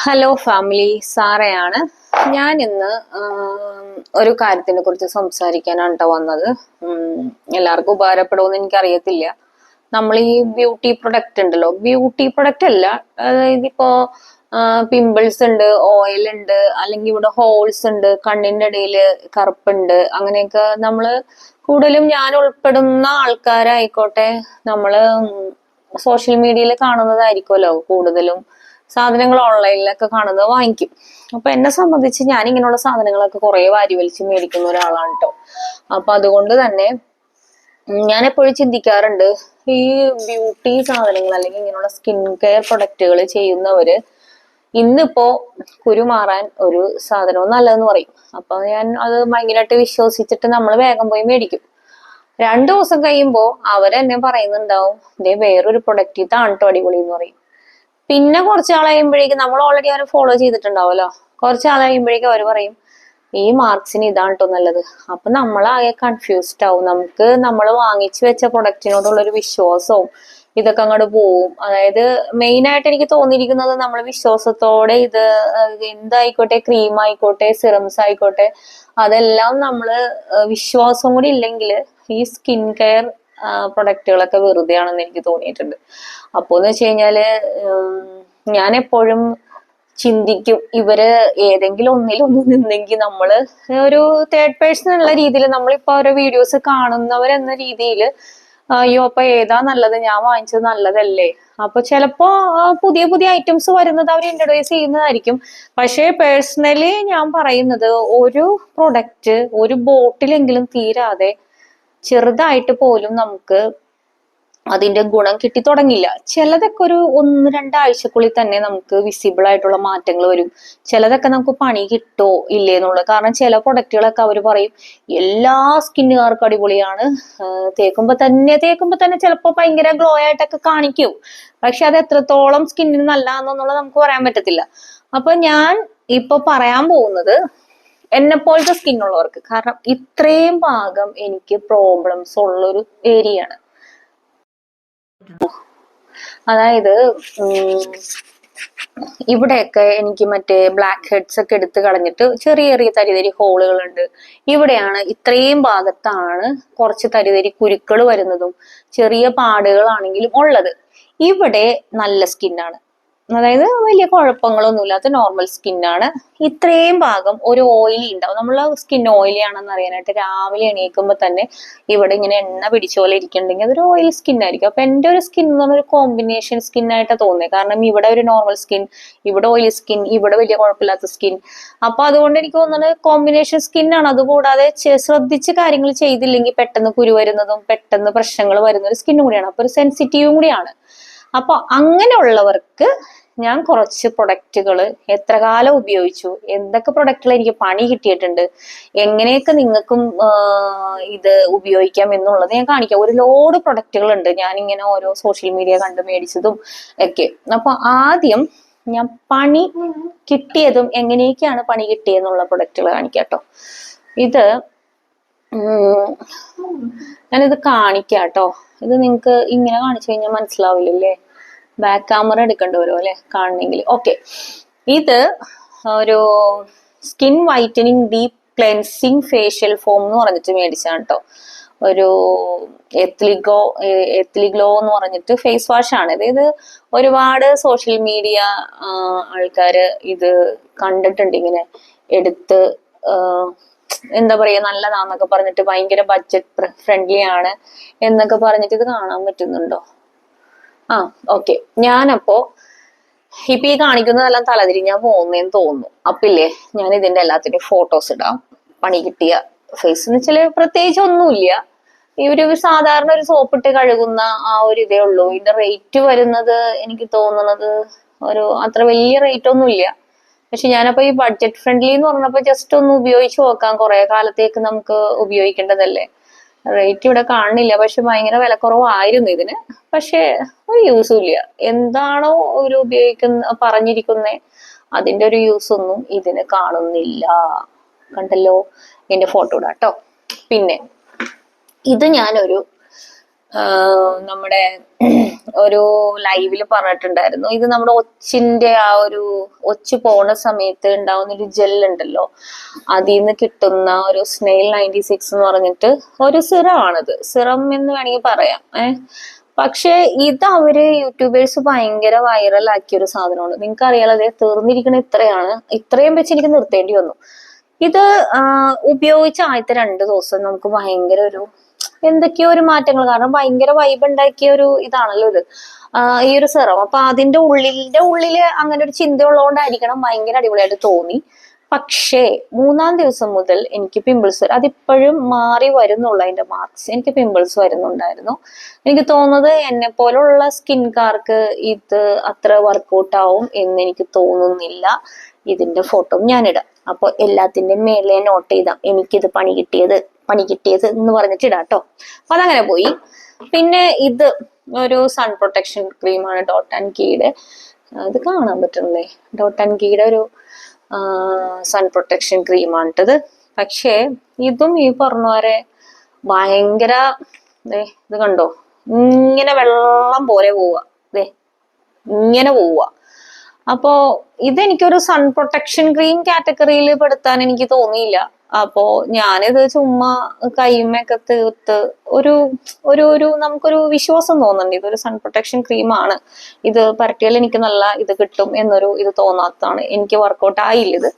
Hello family, സാറയാണ്. ഞാൻ ഇന്ന് ഒരു കാര്യത്തിനെ കുറിച്ച് സംസാരിക്കാനാണ് കേട്ടോ വന്നത്. എല്ലാവർക്കും ഉപകാരപ്പെടുമെന്ന് എനിക്കറിയത്തില്ല. നമ്മൾ ഈ ബ്യൂട്ടി പ്രൊഡക്റ്റ് ഉണ്ടല്ലോ, ബ്യൂട്ടി പ്രൊഡക്റ്റ് അല്ല, അതായത് ഇപ്പോ പിമ്പിൾസ് ഉണ്ട്, ഓയിൽ ഉണ്ട്, അല്ലെങ്കിൽ ഇവിടെ ഹോൾസ് ഉണ്ട്, കണ്ണിന്റെ ഇടയിൽ കറുപ്പുണ്ട്, അങ്ങനെയൊക്കെ നമ്മള് കൂടുതലും ഞാൻ ഉൾപ്പെടുന്ന ആൾക്കാരായിക്കോട്ടെ, നമ്മള് സോഷ്യൽ മീഡിയയിൽ കാണുന്നതായിരിക്കുമല്ലോ കൂടുതലും സാധനങ്ങൾ ഓൺലൈനിലൊക്കെ കാണുന്നത് വാങ്ങിക്കും. അപ്പൊ എന്നെ സംബന്ധിച്ച് ഞാൻ ഇങ്ങനെയുള്ള സാധനങ്ങളൊക്കെ കുറെ വാരി വലിച്ച് മേടിക്കുന്ന ഒരാളാണ് കേട്ടോ. അപ്പൊ അതുകൊണ്ട് തന്നെ ഞാൻ എപ്പോഴും ചിന്തിക്കാറുണ്ട്, ഈ ബ്യൂട്ടി സാധനങ്ങൾ അല്ലെങ്കിൽ ഇങ്ങനെയുള്ള സ്കിൻ കെയർ പ്രൊഡക്റ്റുകൾ ചെയ്യുന്നവര് ഇന്നിപ്പോ കുരു മാറാൻ ഒരു സാധനവും നല്ലതെന്ന് പറയും. അപ്പൊ ഞാൻ അത് ഭയങ്കരമായിട്ട് വിശ്വസിച്ചിട്ട് നമ്മൾ വേഗം പോയി മേടിക്കും. 2 ദിവസം കഴിയുമ്പോ അവരെന്നെ പറയുന്നുണ്ടാവും, ഇതേ വേറൊരു പ്രൊഡക്റ്റ് ഇതാണ് കേട്ടോ അടിപൊളി എന്ന് പറയും. പിന്നെ കുറച്ചാൾ കഴിയുമ്പോഴേക്കും നമ്മൾ ഓൾറെഡി അവരെ ഫോളോ ചെയ്തിട്ടുണ്ടാവുമല്ലോ, കുറച്ചാൾ കഴിയുമ്പോഴേക്കും അവർ പറയും ഈ മാർക്സിന് ഇതാണ് കേട്ടോ നല്ലത്. അപ്പൊ നമ്മളാകെ കൺഫ്യൂസ്ഡ് ആവും. നമുക്ക് നമ്മൾ വാങ്ങിച്ചു വെച്ച പ്രൊഡക്റ്റിനോടുള്ളൊരു വിശ്വാസവും ഇതൊക്കെ അങ്ങോട്ട് പോവും. അതായത് മെയിൻ ആയിട്ട് എനിക്ക് തോന്നിയിരിക്കുന്നത്, നമ്മൾ വിശ്വാസത്തോടെ ഇത് എന്തായിക്കോട്ടെ, ക്രീം ആയിക്കോട്ടെ, സിറംസ് ആയിക്കോട്ടെ, അതെല്ലാം നമ്മള് വിശ്വാസം കൂടി ഇല്ലെങ്കിൽ ഈ സ്കിൻ കെയർ പ്രൊഡക്റ്റുകളൊക്കെ വെറുതെ ആണെന്ന് എനിക്ക് തോന്നിയിട്ടുണ്ട്. അപ്പോന്ന് വെച്ച് കഴിഞ്ഞാല് ഞാൻ എപ്പോഴും ചിന്തിക്കും, ഇവര് ഏതെങ്കിലും ഒന്നിലൊന്ന് നിന്നെങ്കിൽ നമ്മള് ഒരു തേർഡ് പേഴ്സൺ എന്നുള്ള രീതിയിൽ, നമ്മളിപ്പോ ഓരോ വീഡിയോസ് കാണുന്നവരെന്ന രീതിയിൽ, അയ്യോ അപ്പൊ ഏതാ നല്ലത്, ഞാൻ വാങ്ങിച്ചത് നല്ലതല്ലേ. അപ്പൊ ചിലപ്പോ പുതിയ പുതിയ ഐറ്റംസ് വരുന്നത് അവർ ഇൻട്രൊഡ്യൂസ് ചെയ്യുന്നതായിരിക്കും. പക്ഷേ പേഴ്സണലി ഞാൻ പറയുന്നത്, ഒരു പ്രൊഡക്റ്റ് ഒരു ബോട്ടിലെങ്കിലും തീരാതെ ചെറുതായിട്ട് പോലും നമുക്ക് അതിന്റെ ഗുണം കിട്ടി തുടങ്ങില്ല. ചിലതൊക്കെ ഒരു 1-2 ആഴ്ചക്കുള്ളിൽ തന്നെ നമുക്ക് വിസിബിൾ ആയിട്ടുള്ള മാറ്റങ്ങൾ വരും. ചിലതൊക്കെ നമുക്ക് പണി കിട്ടോ ഇല്ലേന്നുള്ളത്. കാരണം ചില പ്രൊഡക്റ്റുകളൊക്കെ അവർ പറയും എല്ലാ സ്കിന്നുകാർക്കും അടിപൊളിയാണ്, തേക്കുമ്പോ തന്നെ ചിലപ്പോൾ ഭയങ്കര ഗ്ലോ ആയിട്ടൊക്കെ കാണിക്കും. പക്ഷെ അത് എത്രത്തോളം സ്കിന്നിന് നല്ലതാണെന്നുള്ളത് നമുക്ക് പറയാൻ പറ്റത്തില്ല. അപ്പൊ ഞാൻ ഇപ്പൊ പറയാൻ പോകുന്നത് എന്നെ പോലത്തെ സ്കിന്നുള്ളവർക്ക്, കാരണം ഇത്രയും ഭാഗം എനിക്ക് പ്രോബ്ലംസ് ഉള്ളൊരു ഏരിയയാണ്. അതായത് ഇവിടെയൊക്കെ എനിക്ക് മറ്റേ ബ്ലാക്ക് ഹെഡ്സ് ഒക്കെ എടുത്ത് കളഞ്ഞിട്ട് ചെറിയ ചെറിയ തരിതരി ഹോളുകളുണ്ട്. ഇവിടെയാണ്, ഇത്രയും ഭാഗത്താണ് കുറച്ച് തരിതരി കുരുക്കൾ വരുന്നതും ചെറിയ പാടുകളാണെങ്കിലും ഉള്ളത്. ഇവിടെ നല്ല സ്കിന്നാണ്, അതായത് വലിയ കുഴപ്പങ്ങളൊന്നും ഇല്ലാത്ത നോർമൽ സ്കിന്നാണ്. ഇത്രയും ഭാഗം ഒരു ഓയിലി ഉണ്ടാവും. നമ്മളെ സ്കിൻ ഓയിലി ആണെന്ന് അറിയാനായിട്ട് രാവിലെ എണീക്കുമ്പോൾ തന്നെ ഇവിടെ ഇങ്ങനെ എണ്ണ പിടിച്ച പോലെ ഇരിക്കുന്നുണ്ടെങ്കിൽ അതൊരു ഓയിൽ സ്കിൻ ആയിരിക്കും. അപ്പൊ എന്റെ ഒരു സ്കിൻ എന്ന് പറഞ്ഞൊരു കോമ്പിനേഷൻ സ്കിൻ ആയിട്ടാണ് തോന്നുന്നത്. കാരണം ഇവിടെ ഒരു നോർമൽ സ്കിൻ, ഇവിടെ ഓയിലി സ്കിൻ, ഇവിടെ വലിയ കുഴപ്പമില്ലാത്ത സ്കിൻ. അപ്പൊ അതുകൊണ്ട് എനിക്ക് തോന്നുന്നത് കോമ്പിനേഷൻ സ്കിൻ ആണ്. അതുകൂടാതെ ശ്രദ്ധിച്ച് കാര്യങ്ങൾ ചെയ്തില്ലെങ്കിൽ പെട്ടെന്ന് കുരു വരുന്നതും പെട്ടെന്ന് പ്രശ്നങ്ങൾ വരുന്ന ഒരു സ്കിന്നും കൂടിയാണ്. അപ്പൊ ഒരു സെൻസിറ്റീവും കൂടിയാണ്. അപ്പൊ അങ്ങനെയുള്ളവർക്ക് ഞാൻ കുറച്ച് പ്രൊഡക്റ്റുകൾ എത്ര കാലം ഉപയോഗിച്ചു, എന്തൊക്കെ പ്രൊഡക്റ്റുകൾ എനിക്ക് പണി കിട്ടിയിട്ടുണ്ട്, എങ്ങനെയൊക്കെ നിങ്ങൾക്കും ഇത് ഉപയോഗിക്കാം എന്നുള്ളത് ഞാൻ കാണിക്കാം. ഒരു ലോഡ് പ്രൊഡക്റ്റുകൾ ഉണ്ട് ഞാൻ ഇങ്ങനെ ഓരോ സോഷ്യൽ മീഡിയ കണ്ട് മേടിച്ചതും ഒക്കെ. അപ്പൊ ആദ്യം ഞാൻ പണി കിട്ടിയതും എങ്ങനെയൊക്കെയാണ് പണി കിട്ടിയെന്നുള്ള പ്രൊഡക്റ്റുകൾ കാണിക്കാം കേട്ടോ. ഇത് ഞാനിത് കാണിക്കാം കേട്ടോ. ഇത് നിങ്ങൾക്ക് ഇങ്ങനെ കാണിച്ചു കഴിഞ്ഞാൽ മനസ്സിലാവില്ലല്ലേ, ബാക്ക് ക്യാമറ എടുക്കേണ്ടി വരും അല്ലെ കാണണമെങ്കിൽ. ഓക്കെ, ഇത് ഒരു skin whitening deep cleansing facial form എന്ന് പറഞ്ഞിട്ട് മേടിച്ചാണ് കേട്ടോ. ഒരു എത്ലിഗ്ലോ എന്ന് പറഞ്ഞിട്ട് ഫേസ് വാഷ് ആണ് ഇത്. ഇത് ഒരുപാട് സോഷ്യൽ മീഡിയ ആൾക്കാര് ഇത് കണ്ടിട്ടുണ്ട്, ഇങ്ങനെ എടുത്ത് എന്താ പറയാ നല്ലതാന്നൊക്കെ പറഞ്ഞിട്ട്, ഭയങ്കര ബഡ്ജറ്റ് ഫ്രണ്ട്ലി ആണ് എന്നൊക്കെ പറഞ്ഞിട്ട്. ഇത് കാണാൻ പറ്റുന്നുണ്ടോ? ഓക്കെ. ഞാനപ്പോ ഇപ്പൊ ഈ കാണിക്കുന്നതെല്ലാം തലതിരിഞ്ഞാ പോകുന്നേന്ന് തോന്നുന്നു. അപ്പില്ലേ, ഞാൻ ഇതിന്റെ എല്ലാത്തിന്റെയും ഫോട്ടോസ് ഇടാം. പണി കിട്ടിയ ഫേസ് എന്ന് വെച്ചാല് പ്രത്യേകിച്ച് ഒന്നുമില്ല. ഈ ഒരു സാധാരണ ഒരു സോപ്പിട്ട് കഴുകുന്ന ആ ഒരു ഇതേ ഉള്ളൂ. ഇതിന്റെ റേറ്റ് വരുന്നത് എനിക്ക് തോന്നുന്നത് ഒരു അത്ര വലിയ റേറ്റ് ഒന്നും ഇല്ല. പക്ഷെ ഞാനപ്പോ ഈ ബഡ്ജറ്റ് ഫ്രണ്ട്ലി എന്ന് പറഞ്ഞപ്പോ ജസ്റ്റ് ഒന്ന് ഉപയോഗിച്ച് നോക്കാം, കുറെ കാലത്തേക്ക് നമുക്ക് ഉപയോഗിക്കേണ്ടതല്ലേ. റേറ്റ് ഇവിടെ കാണുന്നില്ല, പക്ഷെ ഭയങ്കര വിലക്കുറവായിരുന്നു ഇതിന്. പക്ഷെ ഒരു യൂസും ഇല്ല. എന്താണോ ഒരു പറഞ്ഞിരിക്കുന്നേ അതിന്റെ ഒരു യൂസ് ഒന്നും ഇതിന് കാണുന്നില്ല. കണ്ടല്ലോ, ഇതിന്റെ ഫോട്ടോ ഇടാട്ടോ. പിന്നെ ഇത് ഞാനൊരു നമ്മുടെ ഒരു ലൈവില് പറഞ്ഞിട്ടുണ്ടായിരുന്നു, ഇത് നമ്മുടെ ഒച്ചിന്റെ ആ ഒരു ഒച്ച് പോണ സമയത്ത് ഉണ്ടാവുന്ന ഒരു ജെല്ലുണ്ടല്ലോ, അതിൽ നിന്ന് കിട്ടുന്ന ഒരു സ്നെയിൽ 96 എന്ന് പറഞ്ഞിട്ട് ഒരു സിറം ആണിത്. സിറം എന്ന് വേണമെങ്കിൽ പറയാം. പക്ഷെ ഇത് അവര് യൂട്യൂബേഴ്സ് ഭയങ്കര വൈറൽ ആക്കിയ ഒരു സാധനമാണ്. നിങ്ങൾക്ക് അറിയാലോ, അതേ തീർന്നിരിക്കണ ഇത്രയാണ്. ഇത്രയും വെച്ച് എനിക്ക് നിർത്തേണ്ടി വന്നു. ഇത് ഉപയോഗിച്ച ആദ്യത്തെ 2 ദിവസം നമുക്ക് ഭയങ്കര ഒരു എന്തൊക്കെയോ ഒരു മാറ്റങ്ങൾ, കാരണം ഭയങ്കര വൈബ് ഉണ്ടാക്കിയ ഒരു ഇതാണല്ലോ ഇത്, ഈ ഒരു സെറം. അപ്പൊ അതിന്റെ ഉള്ളില് അങ്ങനെ ഒരു ചിന്ത ഉള്ളതുകൊണ്ടായിരിക്കണം ഭയങ്കര അടിപൊളിയായിട്ട് തോന്നി. പക്ഷേ 3-ാം ദിവസം മുതൽ എനിക്ക് പിമ്പിൾസ് വരും. അതിപ്പോഴും മാറി വരുന്നുള്ളൂ അതിന്റെ മാർക്സ്. എനിക്ക് പിമ്പിൾസ് വരുന്നുണ്ടായിരുന്നു. എനിക്ക് തോന്നുന്നത് എന്നെ പോലുള്ള സ്കിൻകാർക്ക് ഇത് അത്ര വർക്കൗട്ട് ആവും എന്ന് എനിക്ക് തോന്നുന്നില്ല. ഇതിന്റെ ഫോട്ടോ ഞാനിടാം. അപ്പൊ എല്ലാത്തിന്റെ മേലെ നോട്ട് ചെയ്താം എനിക്കിത് പണി കിട്ടിയത് എന്ന് പറഞ്ഞിട്ട് ഇടാട്ടോ. അപ്പൊ അതങ്ങനെ പോയി. പിന്നെ ഇത് ഒരു സൺ പ്രൊട്ടക്ഷൻ ക്രീമാണ് ഡോട്ട് ആൻഡ് കീയുടെ. ഇത് കാണാൻ പറ്റുന്നില്ലേ? ഡോട്ട് ആൻഡ് കീയുടെ ഒരു സൺ പ്രൊട്ടക്ഷൻ ക്രീമാണിട്ടത്. പക്ഷേ ഇതും ഈ പറഞ്ഞ പോലെ ഭയങ്കര, ഇത് കണ്ടോ, ഇങ്ങനെ വെള്ളം പോലെ പോവുക, ഇങ്ങനെ പോവുക. അപ്പോ ഇതെനിക്കൊരു സൺ പ്രൊട്ടക്ഷൻ ക്രീം കാറ്റഗറിയിൽ പെടുത്താൻ എനിക്ക് തോന്നിയില്ല. അപ്പോ ഞാനിത് ചുമ്മാ കൈമൊക്കെ തീർത്ത് ഒരു നമുക്കൊരു വിശ്വാസം തോന്നുന്നുണ്ട്, ഇതൊരു സൺ പ്രൊട്ടക്ഷൻ ക്രീമാണ്, ഇത് പരട്ടിയാൽ എനിക്ക് നല്ല ഇത് കിട്ടും എന്നൊരു ഇത് തോന്നാത്തതാണ്. എനിക്ക് വർക്കൗട്ട് ആയില്ല ഇത്.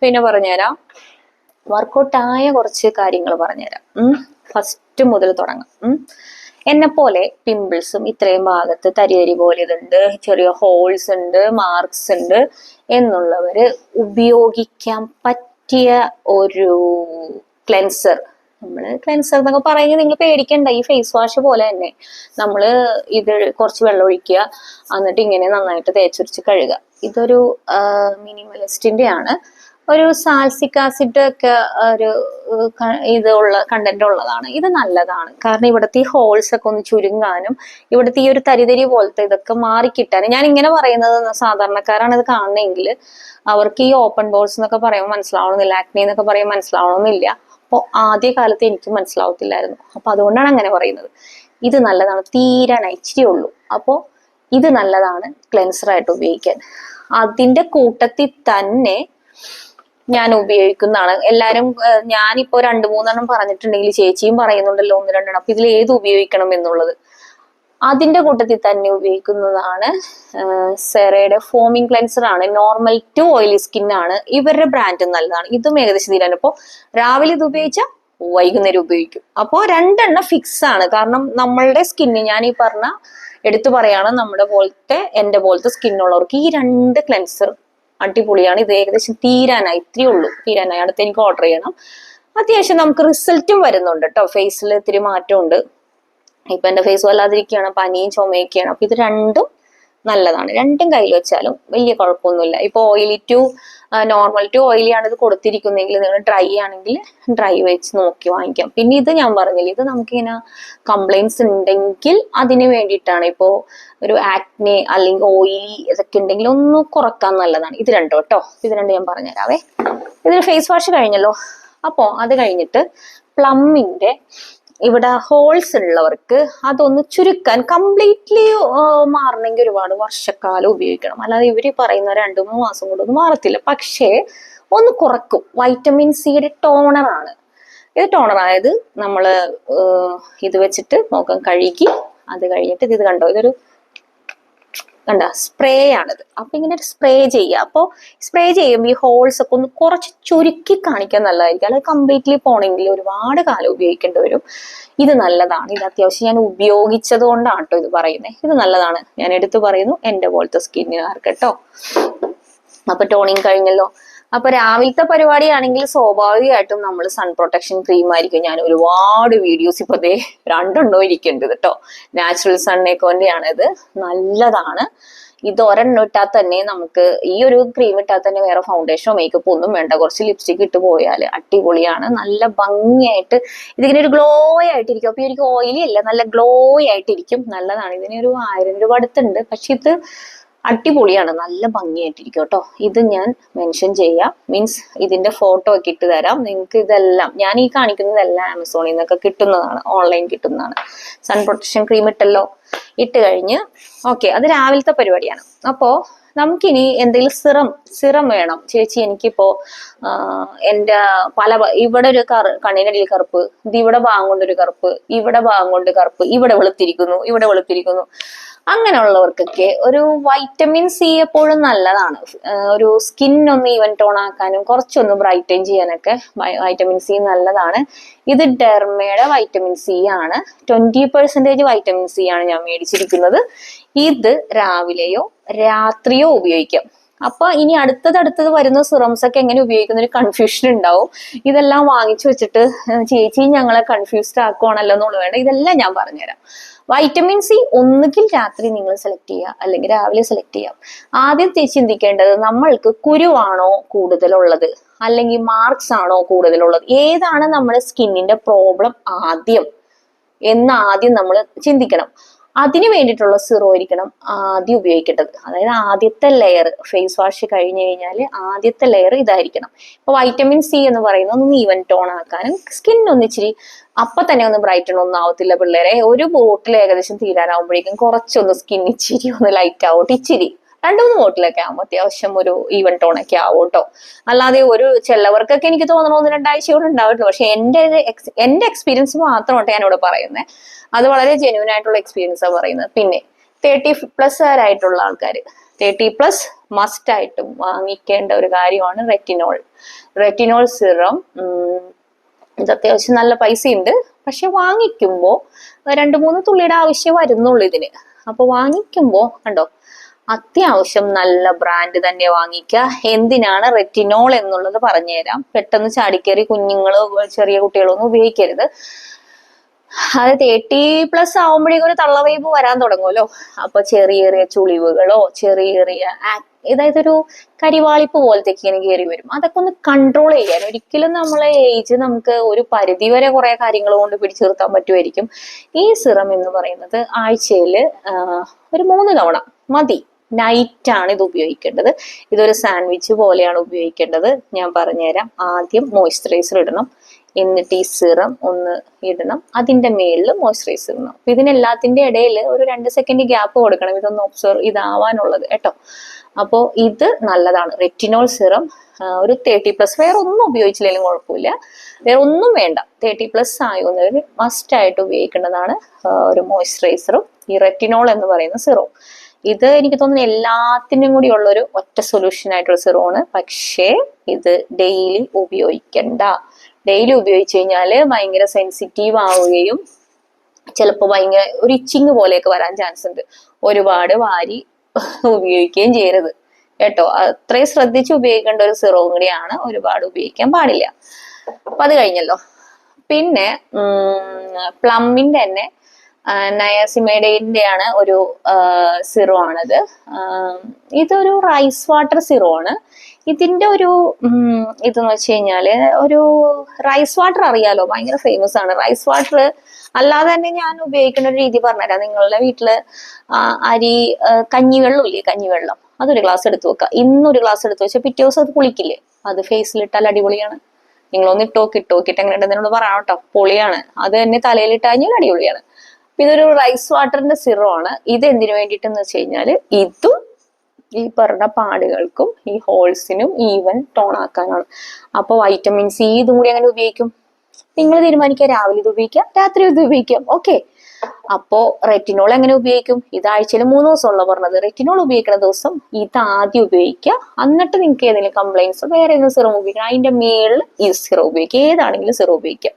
പിന്നെ പറഞ്ഞുതരാം, വർക്കൗട്ടായ കുറച്ച് കാര്യങ്ങൾ പറഞ്ഞുതരാം. ഫസ്റ്റ് മുതൽ തുടങ്ങാം. എന്നെ പോലെ പിമ്പിൾസും ഇത്രയും ഭാഗത്ത് തരി പോലെ ഇതുണ്ട്, ചെറിയ ഹോൾസ് ഉണ്ട്, മാർക്സ് ഉണ്ട് എന്നുള്ളവര് ഉപയോഗിക്കാൻ പറ്റിയ ഒരു ക്ലെൻസർ. ക്ലെൻസർ എന്നൊക്കെ പറയുന്നത് നിങ്ങൾ പേടിക്കണ്ട, ഈ ഫേസ് വാഷ് പോലെ തന്നെ നമ്മള് ഇത് കുറച്ച് വെള്ളം ഒഴിക്കുക, എന്നിട്ട് ഇങ്ങനെ നന്നായിട്ട് തേച്ചൊരിച്ച് കഴുകുക. ഇതൊരു മിനിമലിസ്റ്റിന്റെ ആണ്. ഒരു സാൽസിക് ആസിഡ് ഒക്കെ ഒരു കണ്ടന്റ് ഉള്ളതാണ്. ഇത് നല്ലതാണ്, കാരണം ഇവിടുത്തെ ഈ ഹോൾസ് ഒക്കെ ഒന്ന് ചുരുങ്ങാനും ഇവിടുത്തെ ഈ ഒരു തരി പോലത്തെ ഇതൊക്കെ മാറിക്കിട്ടാനും. ഞാൻ ഇങ്ങനെ പറയുന്നത് സാധാരണക്കാരാണ് ഇത് കാണുന്നതെങ്കിൽ അവർക്ക് ഈ ഓപ്പൺ ബോൾസ് എന്നൊക്കെ പറയുമ്പോൾ മനസ്സിലാവണമെന്നില്ല, ആക്നെ എന്നൊക്കെ പറയുമ്പോൾ മനസ്സിലാവണമെന്നില്ല. അപ്പോൾ ആദ്യ കാലത്ത് എനിക്ക് മനസ്സിലാവത്തില്ലായിരുന്നു. അപ്പൊ അതുകൊണ്ടാണ് അങ്ങനെ പറയുന്നത്. ഇത് നല്ലതാണ്, തീരാണ് ഇച്ചിരി ഉള്ളൂ. അപ്പോൾ ഇത് നല്ലതാണ് ക്ലെൻസർ ആയിട്ട് ഉപയോഗിക്കാൻ. അതിന്റെ കൂട്ടത്തിൽ തന്നെ ഞാൻ ഉപയോഗിക്കുന്നതാണ്. എല്ലാരും ഞാനിപ്പോ 2-3 പറഞ്ഞിട്ടുണ്ടെങ്കിൽ ചേച്ചിയും പറയുന്നുണ്ടല്ലോ 1-2. അപ്പൊ ഇതിൽ ഏത് ഉപയോഗിക്കണം എന്നുള്ളത് അതിന്റെ കൂട്ടത്തിൽ തന്നെ ഉപയോഗിക്കുന്നതാണ് സെറയുടെ ഫോമിംഗ് ക്ലെൻസർ ആണ്. നോർമൽ ടു ഓയിലി സ്കിൻ ആണ്. ഇവരുടെ ബ്രാൻഡ് നല്ലതാണ്. ഇതും ഏകദേശം തീരാണ്. ഇപ്പൊ രാവിലെ ഇത് ഉപയോഗിച്ചാൽ വൈകുന്നേരം ഉപയോഗിക്കും. അപ്പോൾ 2 ഫിക്സ് ആണ്. കാരണം നമ്മളുടെ സ്കിന്ന്, ഞാൻ ഈ പറഞ്ഞ എടുത്തു പറയാണ്, എന്റെ പോലത്തെ സ്കിന്നുള്ളവർക്ക് ഈ 2 ക്ലെൻസർ അടിപൊളിയാണ്. ഇത് ഏകദേശം തീരാനായി, ഇത്രയേ ഉള്ളൂ തീരാനായി. അടുത്ത് എനിക്ക് ഓർഡർ ചെയ്യണം. അത്യാവശ്യം നമുക്ക് റിസൾട്ടും വരുന്നുണ്ട് കേട്ടോ. ഫേസിൽ ഇത്തിരി മാറ്റമുണ്ട്. ഇപ്പൊ എന്റെ ഫേസ് വല്ലാതിരിക്കുകയാണ്, പനിയും ചുമയൊക്കെയാണ്. അപ്പൊ ഇത് 2 നല്ലതാണ്. 2 കയ്യിൽ വെച്ചാലും വലിയ കുഴപ്പമൊന്നുമില്ല. ഇപ്പൊ നോർമൽ ടു ഓയിലി ആണ് ഇത് കൊടുത്തിരിക്കുന്നെങ്കിൽ നിങ്ങൾ ഡ്രൈ ആണെങ്കിൽ ഡ്രൈ വെച്ച് നോക്കി വാങ്ങിക്കാം. പിന്നെ ഇത് ഞാൻ പറഞ്ഞില്ല, ഇത് നമുക്കിങ്ങനെ കംപ്ലൈൻസ് ഉണ്ടെങ്കിൽ അതിന് വേണ്ടിയിട്ടാണ്. ഇപ്പോ ഒരു ആക്നെ അല്ലെങ്കിൽ ഓയിലി ഇതൊക്കെ ഉണ്ടെങ്കിൽ ഒന്ന് കുറക്കാൻ നല്ലതാണ്. ഇത് 2 കേട്ടോ. ഇത് 2 ഞാൻ പറഞ്ഞുതരാവേ. ഇതിൽ ഫേസ് വാഷ് കഴിഞ്ഞല്ലോ. അപ്പോ അത് കഴിഞ്ഞിട്ട് പ്ലമ്മിന്റെ ഇവിടെ ഹോൾസ് ഉള്ളവർക്ക് അതൊന്ന് ചുരുക്കാൻ, കംപ്ലീറ്റ്ലി മാറണമെങ്കിൽ ഒരുപാട് വർഷക്കാലം ഉപയോഗിക്കണം. അല്ലാതെ ഇവര് പറയുന്ന 2-3 മാസം കൊണ്ടൊന്നും മാറത്തില്ല. പക്ഷേ ഒന്ന് കുറക്കും. വൈറ്റമിൻ സിയുടെ ടോണറാണ് ഇത്. ടോണറായത് നമ്മള് ഇത് വെച്ചിട്ട് മുഖം കഴുകി അത് കഴിഞ്ഞിട്ട് ഇത് കണ്ടോ, ഇതൊരു സ്പ്രേ ആണിത്. അപ്പൊ ഇങ്ങനെ സ്പ്രേ ചെയ്യുക. അപ്പോൾ സ്പ്രേ ചെയ്യുമ്പോൾ ഈ ഹോൾസ് ഒക്കെ ഒന്ന് കുറച്ച് ചുരുക്കി കാണിക്കാൻ നല്ലതായിരിക്കും. അല്ലാതെ കംപ്ലീറ്റ്ലി പോണെങ്കിൽ ഒരുപാട് കാലം ഉപയോഗിക്കേണ്ടി വരും. ഇത് നല്ലതാണ്. ഇത് അത്യാവശ്യം ഞാൻ ഉപയോഗിച്ചത് കൊണ്ടാണ് കേട്ടോ ഇത് പറയുന്നത്. ഇത് നല്ലതാണ്, ഞാൻ എടുത്തു പറയുന്നു എന്റെ പോലത്തെ സ്കിന്നുകാർക്ക് കേട്ടോ. അപ്പൊ ടോണിങ് കഴിഞ്ഞല്ലോ. അപ്പൊ രാവിലത്തെ പരിപാടിയാണെങ്കിൽ സ്വാഭാവികമായിട്ടും നമ്മൾ സൺ പ്രൊട്ടക്ഷൻ ക്രീം ആയിരിക്കും. ഞാൻ ഒരുപാട് വീഡിയോസ് ഇപ്പൊ 2 ഇരിക്കുന്നുണ്ട് കേട്ടോ. നാച്ചുറൽ സൺ എക്കോന്റെ ഇത് നല്ലതാണ്. ഇത് 1 ഇട്ടാൽ തന്നെ നമുക്ക്, ഈ ഒരു ക്രീം ഇട്ടാൽ തന്നെ വേറെ ഫൗണ്ടേഷനോ മേക്കപ്പോ ഒന്നും വേണ്ട. കുറച്ച് ലിപ്സ്റ്റിക് ഇട്ട് പോയാൽ അടിപൊളിയാണ്. നല്ല ഭംഗിയായിട്ട് ഇതിങ്ങനെ ഒരു ഗ്ലോ ആയിട്ടിരിക്കും. അപ്പൊ എനിക്ക് ഓയിലി അല്ല, നല്ല ഗ്ലോ ആയിട്ടിരിക്കും. നല്ലതാണ്. ഇതിനൊരു 1000 രൂപ അടുത്തുണ്ട്. പക്ഷെ ഇത് അടിപൊളിയാണ്, നല്ല ഭംഗിയായിട്ടിരിക്കും കേട്ടോ. ഇത് ഞാൻ മെൻഷൻ ചെയ്യാം, മീൻസ് ഇതിന്റെ ഫോട്ടോ ഒക്കെ ഇട്ട് തരാം നിങ്ങൾക്ക്. ഇതെല്ലാം ഞാൻ ഈ കാണിക്കുന്നതെല്ലാം ആമസോണിൽ നിന്നൊക്കെ കിട്ടുന്നതാണ്, ഓൺലൈൻ കിട്ടുന്നതാണ്. സൺ പ്രൊട്ടക്ഷൻ ക്രീം ഇട്ടല്ലോ, ഇട്ട് കഴിഞ്ഞ് ഓക്കെ, അത് രാവിലത്തെ പരിപാടിയാണ്. അപ്പോ നമുക്കിനി എന്തെങ്കിലും സിറം വേണം ചേച്ചി. എനിക്കിപ്പോ എന്റെ ഇവിടെ ഒരു കണ്ണിനടിയിൽ കറുപ്പ്, ഇത് ഇവിടെ ഭാഗം കൊണ്ടൊരു കറുപ്പ്, ഇവിടെ ഭാഗം കൊണ്ട് കറുപ്പ്, ഇവിടെ വെളുത്തിരിക്കുന്നു. അങ്ങനെയുള്ളവർക്കൊക്കെ ഒരു വൈറ്റമിൻ സി എപ്പോഴും നല്ലതാണ്. ഒരു സ്കിൻ ഒന്ന് ഈവൻ ടോൺ ആക്കാനും കുറച്ചൊന്ന് ബ്രൈറ്റൻ ചെയ്യാനൊക്കെ വൈറ്റമിൻ സി നല്ലതാണ്. ഇത് ഡെർമയുടെ വൈറ്റമിൻ സി ആണ്. 20% വൈറ്റമിൻ സി ആണ് ഞാൻ മേടിച്ചിരിക്കുന്നത്. ഇത് രാവിലെയോ രാത്രിയോ ഉപയോഗിക്കാം. അപ്പൊ ഇനി അടുത്തത് വരുന്ന സിറംസ് ഒക്കെ എങ്ങനെ ഉപയോഗിക്കുന്ന ഒരു കൺഫ്യൂഷൻ ഉണ്ടാവും. ഇതെല്ലാം വാങ്ങിച്ചു വെച്ചിട്ട് ചേച്ചി ഞങ്ങളെ കൺഫ്യൂസ്ഡ് ആക്കുവാണല്ലോ എന്നുള്ളത് വേണ്ട, ഇതെല്ലാം ഞാൻ പറഞ്ഞുതരാം. വൈറ്റമിൻ സി ഒന്നുകിൽ രാത്രി നിങ്ങൾ സെലക്ട് ചെയ്യുക, അല്ലെങ്കിൽ രാവിലെ സെലക്ട് ചെയ്യാം. ആദ്യം ചിന്തിക്കേണ്ടത് നമ്മൾക്ക് കുരുവാണോ കൂടുതലുള്ളത്, അല്ലെങ്കിൽ മാർക്സ് ആണോ കൂടുതലുള്ളത്, ഏതാണ് നമ്മുടെ സ്കിന്നിന്റെ പ്രോബ്ലം ആദ്യം നമ്മൾ ചിന്തിക്കണം. അതിന് വേണ്ടിയിട്ടുള്ള സിറോ ആയിരിക്കണം ആദ്യം ഉപയോഗിക്കേണ്ടത്. അതായത് ആദ്യത്തെ ലെയർ, ഫേസ് വാഷ് കഴിഞ്ഞു കഴിഞ്ഞാൽ ആദ്യത്തെ ലെയർ ഇതായിരിക്കണം. ഇപ്പൊ വൈറ്റമിൻ സി എന്ന് പറയുന്നത് ഒന്ന് ഈവൻ ടോൺ ആക്കാനും സ്കിൻ ഒന്നിച്ചിരി അപ്പൊ തന്നെ ഒന്ന് ബ്രൈറ്റൺ ഒന്നും ആവത്തില്ല പിള്ളേരെ. ഒരു ബോട്ടിൽ ഏകദേശം തീരാനാവുമ്പോഴേക്കും കുറച്ചൊന്ന് സ്കിൻ ഇച്ചിരി ഒന്ന് ലൈറ്റ് ആവട്ടെ, ഇച്ചിരി 2-3 ബോട്ടിലൊക്കെ ആകുമ്പോൾ അത്യാവശ്യം ഒരു ഈവൻ ടോൺ ഒക്കെ ആവും കേട്ടോ. അല്ലാതെ ചിലവർക്കൊക്കെ എനിക്ക് തോന്നണ 1-2 ആഴ്ച കൂടെ ഉണ്ടാവില്ല. പക്ഷെ എന്റെ എക്സ്പീരിയൻസ് മാത്രമായിട്ട് ഞാനിവിടെ പറയുന്നത്, അത് വളരെ ജെന്യൂൻ ആയിട്ടുള്ള എക്സ്പീരിയൻസ് ആണ് പറയുന്നത്. പിന്നെ 30+ ആയിട്ടുള്ള ആൾക്കാർ, 30+ മസ്റ്റ് ആയിട്ടും വാങ്ങിക്കേണ്ട ഒരു കാര്യമാണ് റെറ്റിനോൾ സിറം. ഇത് അത്യാവശ്യം നല്ല പൈസയുണ്ട്, പക്ഷെ വാങ്ങിക്കുമ്പോൾ 2-3 തുള്ളിയുടെ ആവശ്യം വരുന്നുള്ളൂ ഇതിന്. അപ്പൊ വാങ്ങിക്കുമ്പോ കണ്ടോ, അത്യാവശ്യം നല്ല ബ്രാൻഡ് തന്നെ വാങ്ങിക്കുക. എന്തിനാണ് റെറ്റിനോൾ എന്നുള്ളത് പറഞ്ഞുതരാം. പെട്ടെന്ന് ചാടിക്കേറി കുഞ്ഞുങ്ങള് ചെറിയ കുട്ടികളൊന്നും ഉപയോഗിക്കരുത്. അത് 30+ ആവുമ്പോഴേക്കും ഒരു തള്ളവൈബ് വരാൻ തുടങ്ങുമല്ലോ. അപ്പൊ ചെറിയ ചുളിവുകളോ അതായത് ഒരു കരിവാളിപ്പ് പോലത്തേക്ക് ഇങ്ങനെ കയറി വരും. അതൊക്കെ ഒന്ന് കൺട്രോൾ ചെയ്യാൻ, ഒരിക്കലും നമ്മളെ ഏജ് നമുക്ക് ഒരു പരിധി വരെ കുറെ കാര്യങ്ങൾ കൊണ്ട് പിടിച്ചു നിർത്താൻ പറ്റുമായിരിക്കും. ഈ സിറം എന്ന് പറയുന്നത് ആഴ്ചയിൽ ഒരു 3 തവണ മതി. നൈറ്റ് ആണ് ഇത് ഉപയോഗിക്കേണ്ടത്. ഇതൊരു സാൻഡ്വിച്ച് പോലെയാണ് ഉപയോഗിക്കേണ്ടത്. ഞാൻ പറഞ്ഞുതരാം. ആദ്യം മോയ്സ്ചറൈസർ ഇടണം, എന്നിട്ട് ഈ സിറം ഒന്ന് ഇടണം, അതിന്റെ മേളിൽ മോയ്സ്ചറൈസർ ഇടണം. അപ്പൊ ഇതിനെല്ലാത്തിന്റെ ഇടയിൽ ഒരു 2 സെക്കൻഡ് ഗ്യാപ്പ് കൊടുക്കണം, ഇതൊന്ന് ഒബ്സർവ് ഇതാവാനുള്ളത് കേട്ടോ. അപ്പോൾ ഇത് നല്ലതാണ് റെറ്റിനോൾ സിറം. ഒരു 30+, വേറെ ഒന്നും ഉപയോഗിച്ചില്ലെങ്കിലും കുഴപ്പമില്ല, വേറെ ഒന്നും വേണ്ട. 30+ ആയുന്നവർ മസ്റ്റ് ആയിട്ട് ഉപയോഗിക്കേണ്ടതാണ് ഒരു മോയ്സ്ചറൈസറും ഈ റെറ്റിനോൾ എന്ന് പറയുന്ന സിറവും. ഇത് എനിക്ക് തോന്നുന്നു എല്ലാത്തിനും കൂടി ഉള്ളൊരു ഒറ്റ സൊല്യൂഷൻ ആയിട്ടുള്ള സിറമാണ്. പക്ഷേ ഇത് ഡെയിലി ഉപയോഗിക്കണ്ട. ഡെയിലി ഉപയോഗിച്ചു കഴിഞ്ഞാൽ ഭയങ്കര സെൻസിറ്റീവ് ആവുകയും ചിലപ്പോൾ ഭയങ്കര ഒരു ഇച്ചിങ് പോലെയൊക്കെ വരാൻ ചാൻസ് ഉണ്ട്. ഒരുപാട് വാരി ഉപയോഗിക്കുകയും ചെയ്യരുത് കേട്ടോ. അത്രയും ശ്രദ്ധിച്ച് ഉപയോഗിക്കേണ്ട ഒരു സിറവും കൂടിയാണ്, ഒരുപാട് ഉപയോഗിക്കാൻ പാടില്ല. അപ്പൊ അത് കഴിഞ്ഞല്ലോ. പിന്നെ പ്ലമ്മിന്റെ തന്നെ നയാസിമൈഡിന്റെ ആണ് ഒരു സിറോ ആണത്. ഇതൊരു റൈസ് വാട്ടർ സിറോ ആണ്. ഇതിന്റെ ഒരു ഇതെന്ന് വെച്ച് കഴിഞ്ഞാല്, ഒരു റൈസ് വാട്ടർ അറിയാലോ, ഭയങ്കര ഫേമസ് ആണ് റൈസ് വാട്ടർ. അല്ലാതെ തന്നെ ഞാൻ ഉപയോഗിക്കുന്ന ഒരു രീതി പറഞ്ഞുതരാം. നിങ്ങളുടെ വീട്ടില് കഞ്ഞിവെള്ളം ഇല്ലേ, കഞ്ഞിവെള്ളം അതൊരു ഗ്ലാസ് എടുത്ത് വെക്കുക. ഇന്നൊരു ഗ്ലാസ് എടുത്ത് വെച്ചാൽ പിറ്റേ ദിവസം അത് കുളിക്കില്ലേ, അത് ഫേസിലിട്ടാൽ അടിപൊളിയാണ്. നിങ്ങളൊന്ന് ഇട്ടോക്കിട്ട് എങ്ങനെ ഉണ്ടെന്നോട് പറയാം കേട്ടോ, പൊളിയാണ്. അത് തന്നെ തലയിലിട്ട് കഴിഞ്ഞാൽ അടിപൊളിയാണ്. ഇതൊരു റൈസ് വാട്ടറിന്റെ സിറോ ആണ്. ഇത് എന്തിനു വേണ്ടിയിട്ടെന്ന് വെച്ച് കഴിഞ്ഞാൽ ഇതും ഈ പറഞ്ഞ പാടുകൾക്കും ഈ ഹോൾസിനും ഈവൻ ടോൺ ആക്കാനാണ്. അപ്പൊ വൈറ്റമിൻ സി ഇതും കൂടി അങ്ങനെ ഉപയോഗിക്കും. നിങ്ങൾ തീരുമാനിക്കുക, രാവിലെ ഇത് ഉപയോഗിക്കാം, രാത്രി ഇത് ഉപയോഗിക്കാം. ഓക്കെ. അപ്പോ റെറ്റിനോൾ എങ്ങനെ ഉപയോഗിക്കും? ഇത് ആഴ്ചയിൽ 3 ദിവസമുള്ള പറഞ്ഞത്. റെറ്റിനോൾ ഉപയോഗിക്കുന്ന ദിവസം ഇത് ആദ്യം ഉപയോഗിക്കുക. എന്നിട്ട് നിങ്ങൾക്ക് ഏതെങ്കിലും കംപ്ലൈൻസോ വേറെ ഏതെങ്കിലും സിറം ഉപയോഗിക്കണം, അതിന്റെ മേളിൽ ഈ സിറം ഉപയോഗിക്കുക. ഏതാണെങ്കിലും സിറം ഉപയോഗിക്കാം.